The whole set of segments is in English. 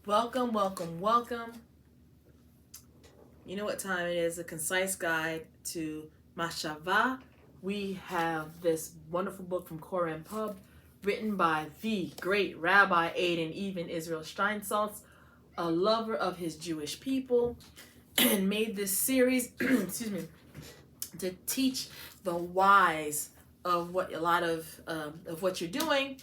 Welcome, welcome, welcome. You know what time it is, a concise guide to Mashava. We have this wonderful book from Koran Pub, written by the great Rabbi Adin, even Israel Steinsaltz, a lover of his Jewish people, and made this series, excuse me, to teach the whys of what a lot of what you're doing,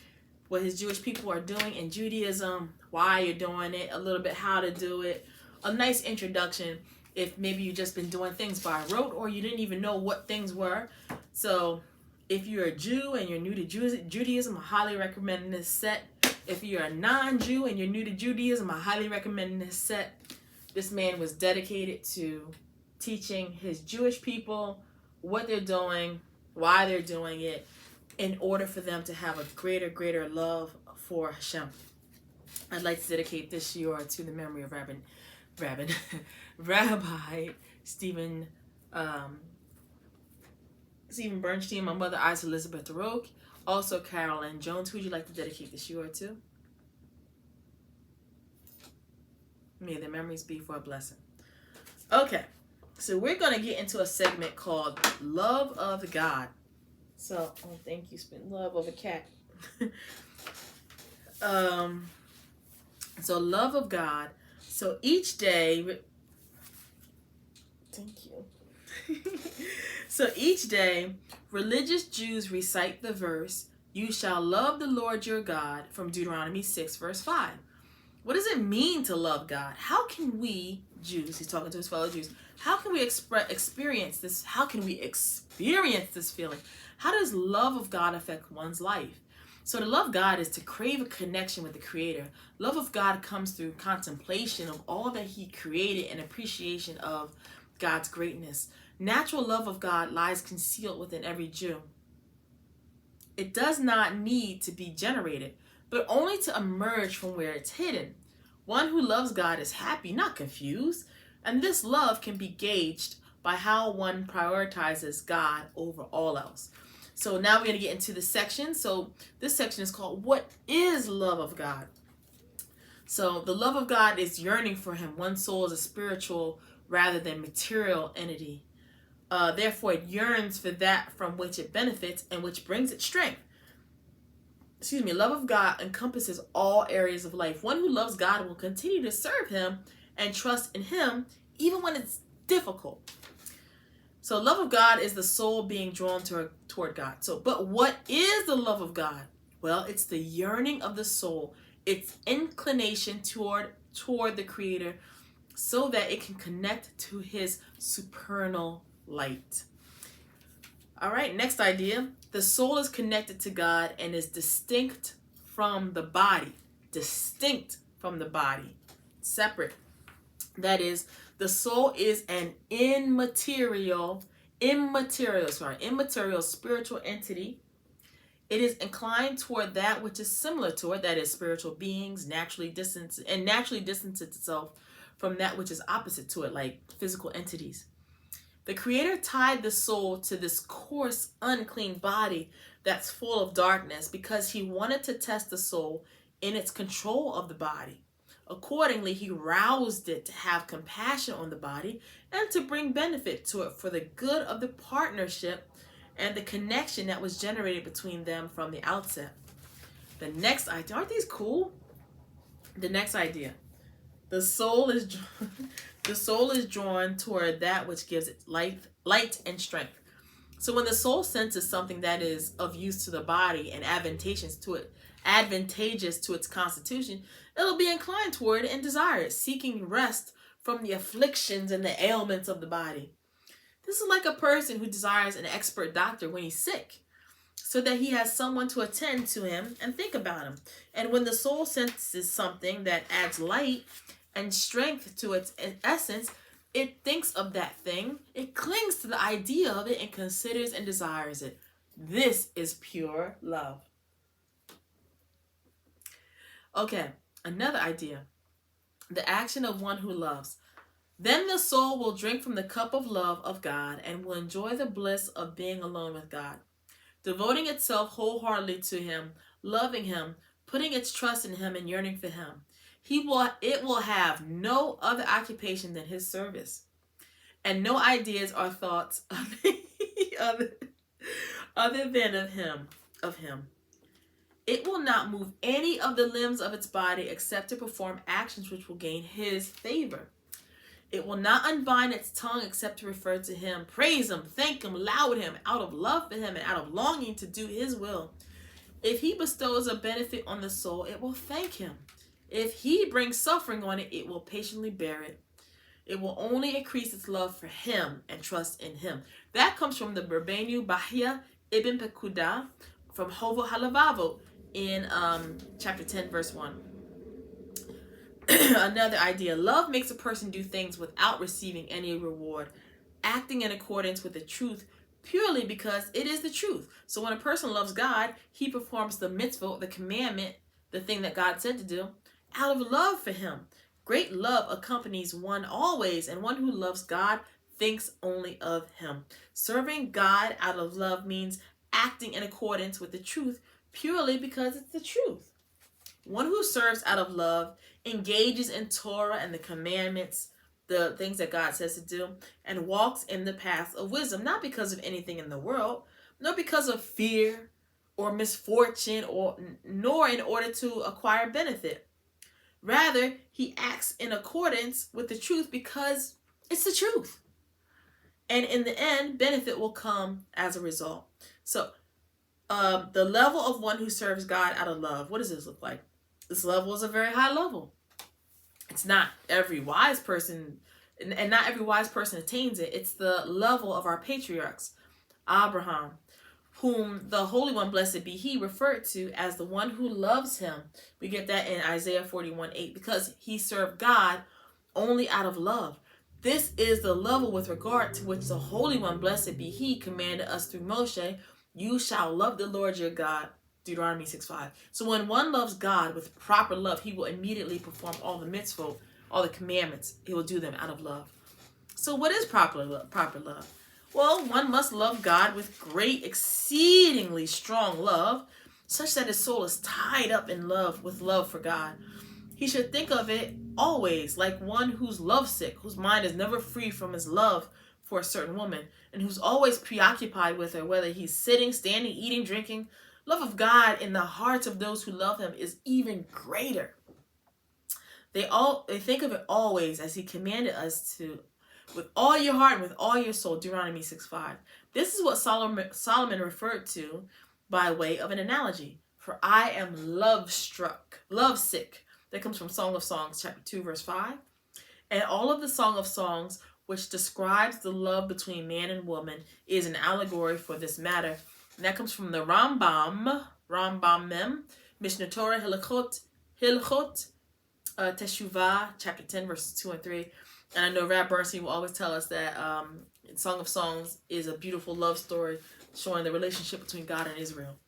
what his Jewish people are doing in Judaism, why you're doing it, a little bit how to do it, a nice introduction if maybe you've just been doing things by rote or you didn't even know what things were. So if you're a Jew and you're new to Judaism, I highly recommend this set. If you're a non-Jew and you're new to Judaism, I highly recommend this set. This man was dedicated to teaching his Jewish people what they're doing, why they're doing it, in order for them to have a greater love for Hashem. I'd like to dedicate this year to the memory of Rabbi Stephen Bernstein, my mother, Isa Elizabeth Roque, also Carolyn Jones. Who would you like to dedicate this year to? May their memories be for a blessing. Okay, so we're going to get into a segment called Love of God. So, oh, thank you, spin love of a cat. So love of God. So each day, thank you. So each day, religious Jews recite the verse, "You shall love the Lord your God," from Deuteronomy 6, verse 5. What does it mean to love God? How can we, Jews, he's talking to his fellow Jews, how can we experience this? How can we experience this feeling? How does love of God affect one's life? So to love God is to crave a connection with the Creator. Love of God comes through contemplation of all that He created and appreciation of God's greatness. Natural love of God lies concealed within every Jew. It does not need to be generated, but only to emerge from where it's hidden. One who loves God is happy, not confused, and this love can be gauged by how one prioritizes God over all else. So now we're going to get into the section. So this section is called, What is Love of God? So the love of God is yearning for Him. One soul is a spiritual rather than material entity. Therefore, it yearns for that from which it benefits and which brings it strength. Love of God encompasses all areas of life. One who loves God will continue to serve Him and trust in Him even when it's difficult. So love of God is the soul being drawn toward God. But what is the love of God? Well, it's the yearning of the soul, its inclination toward the Creator, so that it can connect to His supernal light. All right, next idea. The soul is connected to God and is distinct from the body. Distinct from the body. Separate. That is, the soul is an immaterial spiritual entity. It is inclined toward that which is similar to it, that is, spiritual beings, naturally distances itself from that which is opposite to it, like physical entities. The Creator tied the soul to this coarse, unclean body that's full of darkness because He wanted to test the soul in its control of the body. Accordingly, He roused it to have compassion on the body and to bring benefit to it for the good of the partnership and the connection that was generated between them from the outset. The next idea, aren't these cool? The next idea, the soul is drawn toward that which gives it light and strength. So when the soul senses something that is of use to the body and advantageous to its constitution, it'll be inclined toward it and desire it, seeking rest from the afflictions and the ailments of the body. This is like a person who desires an expert doctor when he's sick, so that he has someone to attend to him and think about him. And when the soul senses something that adds light and strength to its essence, it thinks of that thing, it clings to the idea of it, and considers and desires it. This is pure love. Okay, another idea. The action of one who loves. Then the soul will drink from the cup of love of God and will enjoy the bliss of being alone with God. Devoting itself wholeheartedly to Him, loving Him, putting its trust in him and yearning for him. It will have no other occupation than his service, and no ideas or thoughts other, other than of him. It will not move any of the limbs of its body except to perform actions which will gain his favor. It will not unbind its tongue except to refer to him, praise him, thank him, laud him, out of love for him and out of longing to do his will. If he bestows a benefit on the soul, it will thank him. If he brings suffering on it, it will patiently bear it. It will only increase its love for him and trust in him. That comes from the Rabbeinu Bahia Ibn Pekudah from Hovo Halavavo in chapter 10, verse 1. Another idea. Love makes a person do things without receiving any reward, acting in accordance with the truth purely because it is the truth. So when a person loves God, he performs the mitzvah, the commandment, the thing that God said to do, out of love for him. Great love accompanies one always, and one who loves God thinks only of him. Serving God out of love means acting in accordance with the truth purely because it's the truth. One who serves out of love engages in Torah and the commandments, the things that God says to do, and walks in the path of wisdom, not because of anything in the world, nor because of fear or misfortune, nor in order to acquire benefit. Rather, he acts in accordance with the truth because it's the truth. And in the end, benefit will come as a result. So, the level of one who serves God out of love, what does this look like? This level is a very high level. It's not every wise person, and not every wise person attains it. It's the level of our patriarchs. Abraham, whom the Holy One, blessed be he, referred to as the one who loves him. We get that in Isaiah 41:8, because he served God only out of love. This is the level with regard to which the Holy One, blessed be he, commanded us through Moshe, you shall love the Lord your God. Deuteronomy 6:5. So when one loves God with proper love, he will immediately perform all the mitzvot, all the commandments. He will do them out of love. So what is proper love? Well, one must love God with great, exceedingly strong love, such that his soul is tied up in love with love for God. He should think of it always like one who's lovesick, whose mind is never free from his love for a certain woman, and who's always preoccupied with her, whether he's sitting, standing, eating, drinking. Love of God in the hearts of those who love him is even greater. They think of it always as he commanded us to, with all your heart and with all your soul, Deuteronomy 6:5. This is what Solomon referred to by way of an analogy. For I am lovesick. That comes from Song of Songs, chapter 2, verse 5. And all of the Song of Songs, which describes the love between man and woman, is an allegory for this matter. And that comes from the Rambam, Mishnah Torah, Hilchot, Teshuvah, chapter 10, verses 2 and 3. And I know Rabbi Bernstein will always tell us that Song of Songs is a beautiful love story showing the relationship between God and Israel.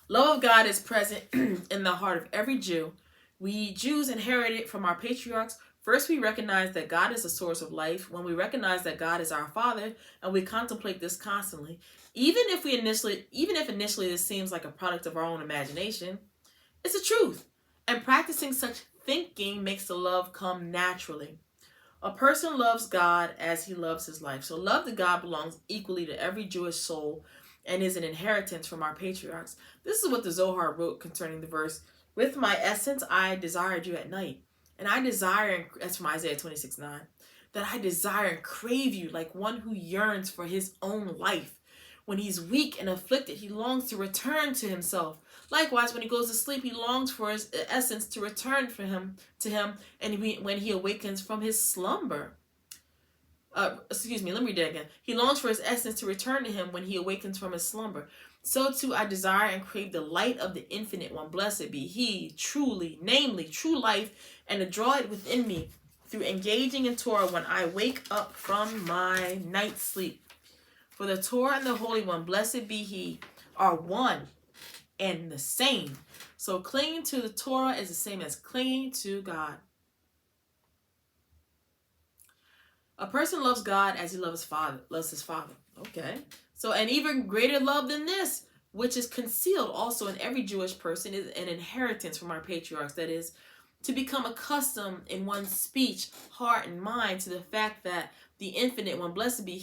Love of God is present in the heart of every Jew. We Jews inherit it from our patriarchs. First, we recognize that God is the source of life. When we recognize that God is our Father, and we contemplate this constantly, even if initially this seems like a product of our own imagination, it's the truth. And practicing such thinking makes the love come naturally. A person loves God as he loves his life. So love to God belongs equally to every Jewish soul and is an inheritance from our patriarchs. This is what the Zohar wrote concerning the verse, with my essence I desired you at night. And I desire, that's from Isaiah 26:9, that I desire and crave you like one who yearns for his own life. When he's weak and afflicted, he longs to return to himself. Likewise, when he goes to sleep, he longs for his essence to return to him, and when he awakens from his slumber. Let me read that again. He longs for his essence to return to him when he awakens from his slumber. So too I desire and crave the light of the Infinite One. Blessed be he, truly, namely, true life, and to draw it within me through engaging in Torah when I wake up from my night sleep. For the Torah and the Holy One, blessed be he, are one and the same. So clinging to the Torah is the same as clinging to God. A person loves God as he loves his father. Okay. So an even greater love than this which is concealed also in every Jewish person, is an inheritance from our patriarchs. That is, to become accustomed in one's speech, heart, and mind to the fact that the infinite one, blessed be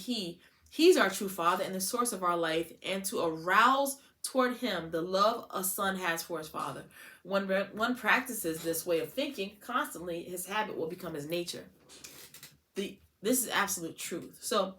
he's our true father and the source of our life, and to arouse toward him the love a son has for his father. When one practices this way of thinking constantly, his habit will become his nature. This is absolute truth. So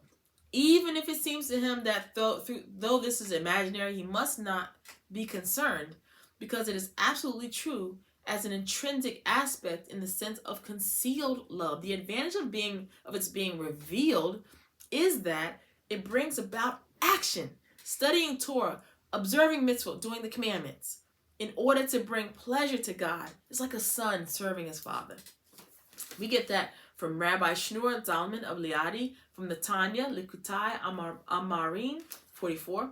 even if it seems to him that though this is imaginary, he must not be concerned, because it is absolutely true as an intrinsic aspect in the sense of concealed love. The advantage of its being revealed is that it brings about action, studying Torah, observing mitzvot, doing the commandments, in order to bring pleasure to God. It's like a son serving his father. We get that from Rabbi Shneur Zalman of Liadi, from the Tanya, Likutai Amarim 44.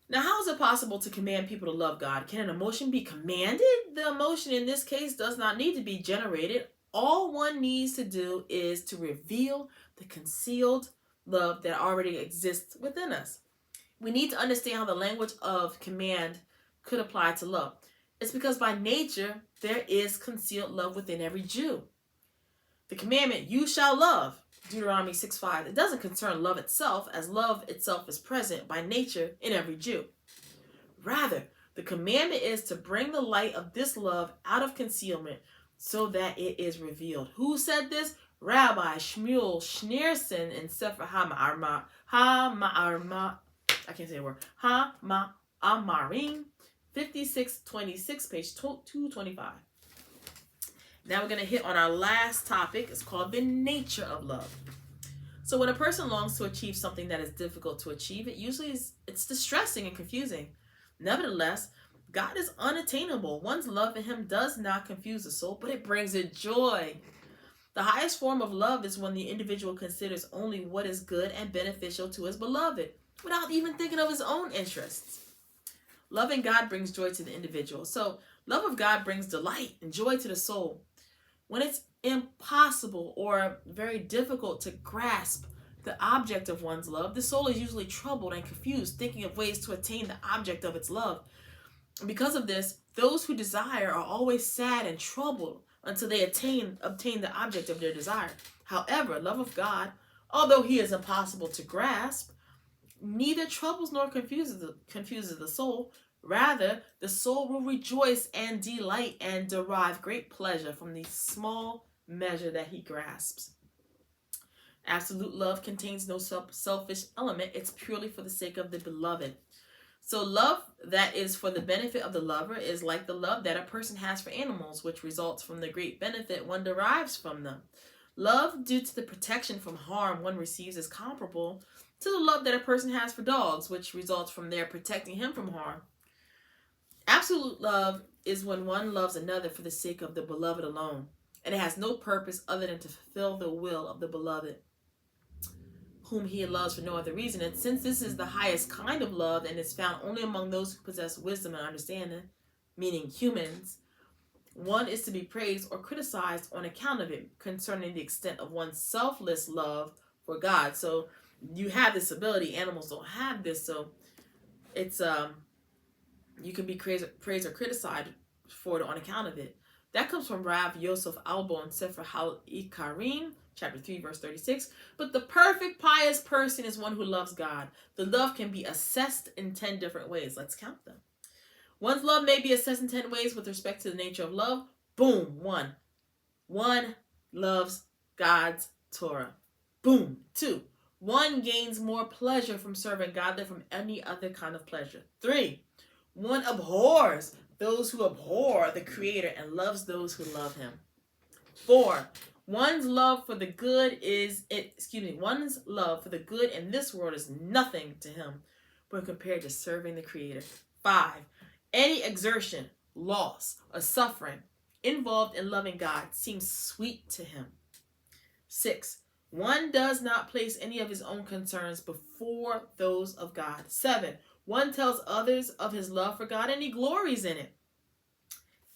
Now, how is it possible to command people to love God? Can an emotion be commanded? The emotion in this case does not need to be generated. All one needs to do is to reveal the concealed love that already exists within us. We need to understand how the language of command could apply to love. It's because by nature, there is concealed love within every Jew. The commandment, you shall love, Deuteronomy 6:5, it doesn't concern love itself, as love itself is present by nature in every Jew. Rather, the commandment is to bring the light of this love out of concealment so that it is revealed. Who said this? Rabbi Shmuel Schneerson in Sefer I can't say a word. Amarim 5626, page 225. Now we're going to hit on our last topic. It's called the nature of love. So when a person longs to achieve something that is difficult to achieve, it's distressing and confusing. Nevertheless, God is unattainable. One's love for him does not confuse the soul, but it brings it joy. The highest form of love is when the individual considers only what is good and beneficial to his beloved, without even thinking of his own interests. Loving God brings joy to the individual. So love of God brings delight and joy to the soul. When it's impossible or very difficult to grasp the object of one's love, the soul is usually troubled and confused, thinking of ways to attain the object of its love. And because of this, those who desire are always sad and troubled until they obtain the object of their desire. However, love of God, although he is impossible to grasp, neither troubles nor confuses the soul. Rather, the soul will rejoice and delight and derive great pleasure from the small measure that he grasps. Absolute love contains no selfish element. It's purely for the sake of the beloved. So love that is for the benefit of the lover is like the love that a person has for animals, which results from the great benefit one derives from them. Love due to the protection from harm one receives is comparable to the love that a person has for dogs, which results from their protecting him from harm. Absolute love is when one loves another for the sake of the beloved alone, and it has no purpose other than to fulfill the will of the beloved, whom he loves for no other reason. And since this is the highest kind of love and is found only among those who possess wisdom and understanding, meaning humans, one is to be praised or criticized on account of it concerning the extent of one's selfless love for God. So you have this ability, animals don't have this, so it's you can be praised or criticized for it on account of it. That comes from Rav Yosef Albo in Sefer Hal-Ikarim, chapter 3, verse 36. But the perfect pious person is one who loves God. The love can be assessed in 10 different ways. Let's count them. One's love may be assessed in 10 ways with respect to the nature of love. Boom, 1. One loves God's Torah. Boom, 2. One gains more pleasure from serving God than from any other kind of pleasure. 3. One abhors those who abhor the Creator and loves those who love him. 4. One's love for the good in this world is nothing to him when compared to serving the Creator. 5. Any exertion, loss, or suffering involved in loving God seems sweet to him. 6. One does not place any of his own concerns before those of God. 7. One tells others of his love for God and he glories in it.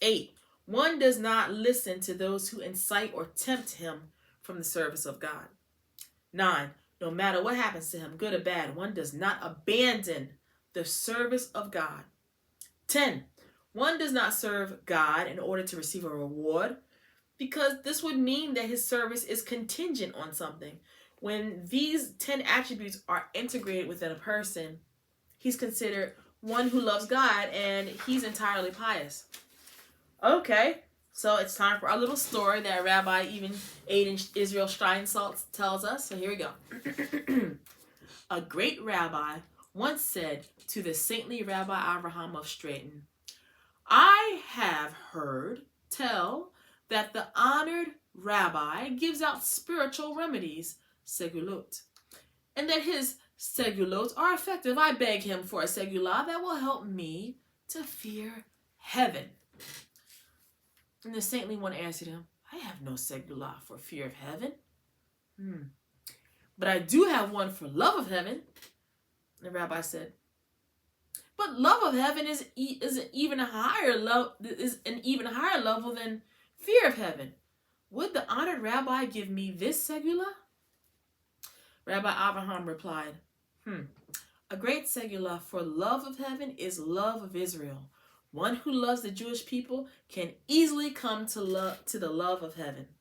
8. One does not listen to those who incite or tempt him from the service of God. 9. No matter what happens to him, good or bad, one does not abandon the service of God. 10. One does not serve God in order to receive a reward, because this would mean that his service is contingent on something. When these 10 attributes are integrated within a person, he's considered one who loves God and he's entirely pious. Okay, so it's time for our little story that Rabbi Adin Israel Steinsaltz tells us. So here we go. A great rabbi once said to the saintly Rabbi Abraham of Straton, "I have heard tell that the honored rabbi gives out spiritual remedies, segulot, and that his segulot are effective. I beg him for a segula that will help me to fear heaven." And the saintly one answered him, "I have no segula for fear of heaven. But I do have one for love of heaven." The rabbi said, "But love of heaven is an even higher level than fear of heaven. Would the honored rabbi give me this segula?" Rabbi Abraham replied, "A great segula for love of heaven is love of Israel. One who loves the Jewish people can easily come to the love of heaven."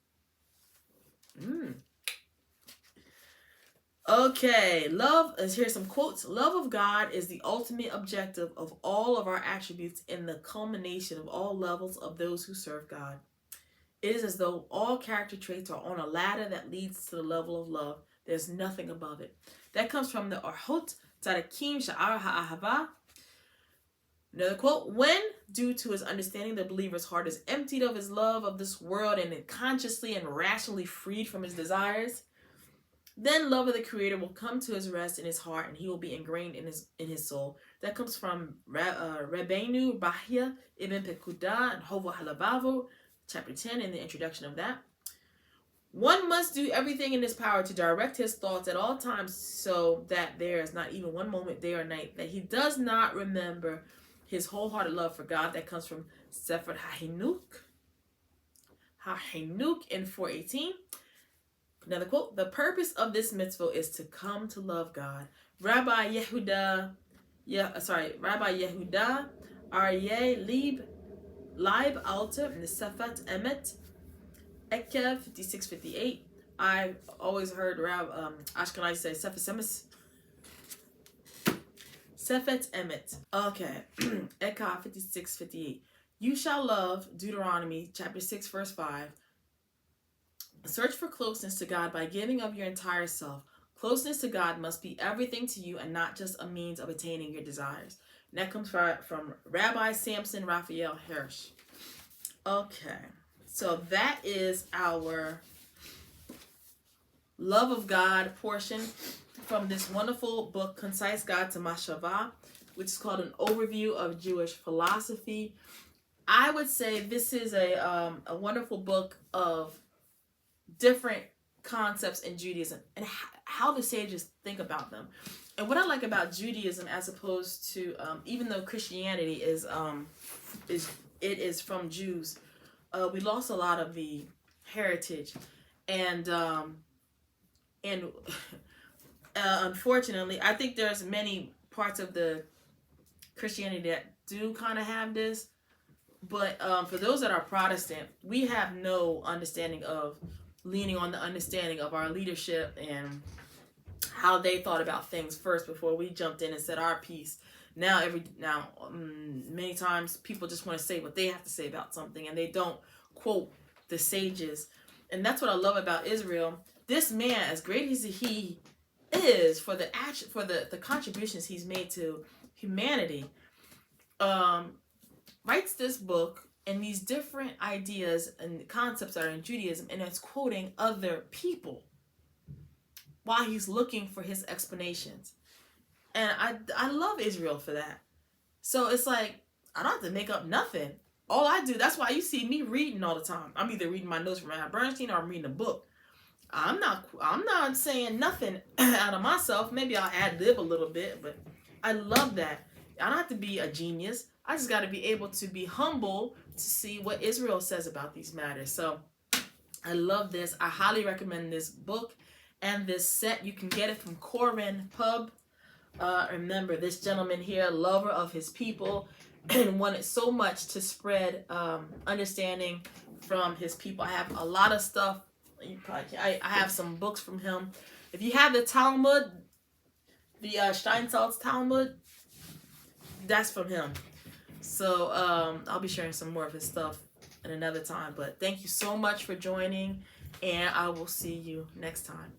Okay, here's some quotes. "Love of God is the ultimate objective of all of our attributes and the culmination of all levels of those who serve God. It is as though all character traits are on a ladder that leads to the level of love. There's nothing above it." That comes from the Orhot Tzadikim Sha'ar Ha'ahava. Another quote, "When, due to his understanding, the believer's heart is emptied of his love of this world and consciously and rationally freed from his desires, then love of the Creator will come to his rest in his heart and he will be ingrained in his soul." That comes from Rabbeinu Bahya Ibn Pekudah and Hovo Halavavu, chapter 10, in the introduction of that. "One must do everything in his power to direct his thoughts at all times so that there is not even one moment, day or night, that he does not remember his wholehearted love for God." That comes from Sefer HaHinuk in 4:18. Another quote, "The purpose of this mitzvah is to come to love God." Rabbi Yehuda Aryeh Leib Alter in the Sefet Emet, Ekev 56:58. I've always heard Ashkenazi say Sefet Emet. Okay, Ekev 56:58. "You shall love," Deuteronomy chapter 6 verse 5. "Search for closeness to God by giving of your entire self. Closeness to God must be everything to you and not just a means of attaining your desires." And that comes from Rabbi Samson Raphael Hirsch. Okay, so that is our love of God portion from this wonderful book, Concise Guide to Mashava, which is called An Overview of Jewish Philosophy. I would say this is a wonderful book of different concepts in Judaism and how the sages think about them. And what I like about Judaism, as opposed to even though Christianity is from Jews, we lost a lot of the heritage, and unfortunately, I think there's many parts of the Christianity that do kind of have this, but for those that are Protestant, we have no understanding of leaning on the understanding of our leadership and how they thought about things first before we jumped in and said our piece. Now many times people just want to say what they have to say about something and they don't quote the sages. And that's what I love about Israel. This man, as great as he is for the contributions he's made to humanity, writes this book and these different ideas and concepts that are in Judaism, and it's quoting other people while he's looking for his explanations. And I love Israel for that. So it's like, I don't have to make up nothing. All I do, that's why you see me reading all the time. I'm either reading my notes from Rabbi Bernstein or I'm reading a book. I'm not saying nothing out of myself. Maybe I'll ad-lib a little bit, but I love that. I don't have to be a genius. I just got to be able to be humble to see what Israel says about these matters. So I love this. I highly recommend this book and this set. You can get it from Koren Pub. Remember, this gentleman here, lover of his people, and wanted so much to spread understanding from his people. I have a lot of stuff. You probably I have some books from him. If you have the Talmud, the Steinsaltz Talmud, that's from him. So I'll be sharing some more of his stuff at another time. But thank you so much for joining, and I will see you next time.